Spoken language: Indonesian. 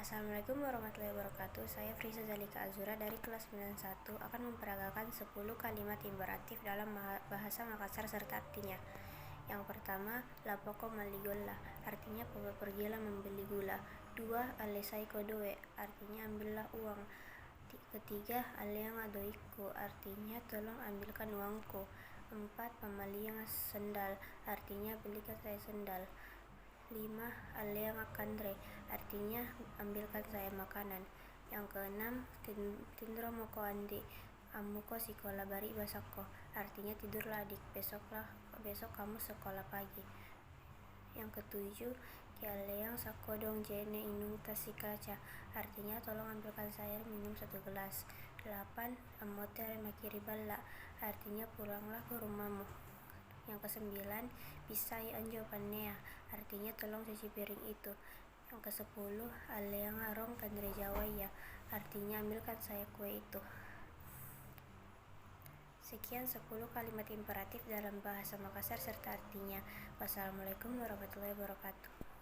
Assalamualaikum warahmatullahi wabarakatuh. Saya Friza Zalika Azura dari kelas 91 akan memperagakan 10 kalimat imperatif dalam bahasa Makassar serta artinya. Yang pertama, lapoko maligola, artinya pergilah membeli gula. 2. Alesai kodoe, artinya ambillah uang. Ketiga, aleang adoiko, artinya tolong ambilkan uangku. 4. Pamaliang sendal, artinya belikan saya sendal. 5. Aleang akandre, artinya ambilkan saya makanan. Yang keenam, tindro moko andi, amuko sikola bari basako, artinya tidurlah adik, besok kamu sekolah pagi. Yang ketujuh, kialeang sakodong jene inung tasikaca, artinya tolong ambilkan saya minum 1 gelas. 8. Amotere makiri bala, artinya pulanglah ke rumahmu. Yang kesembilan, pisai anjo panea, artinya tolong cuci piring itu. Yang ke-10, aleang arong kandre jawaya, artinya ambilkan saya kue itu. Sekian 10 kalimat imperatif dalam bahasa Makassar serta artinya. Wassalamualaikum warahmatullahi wabarakatuh.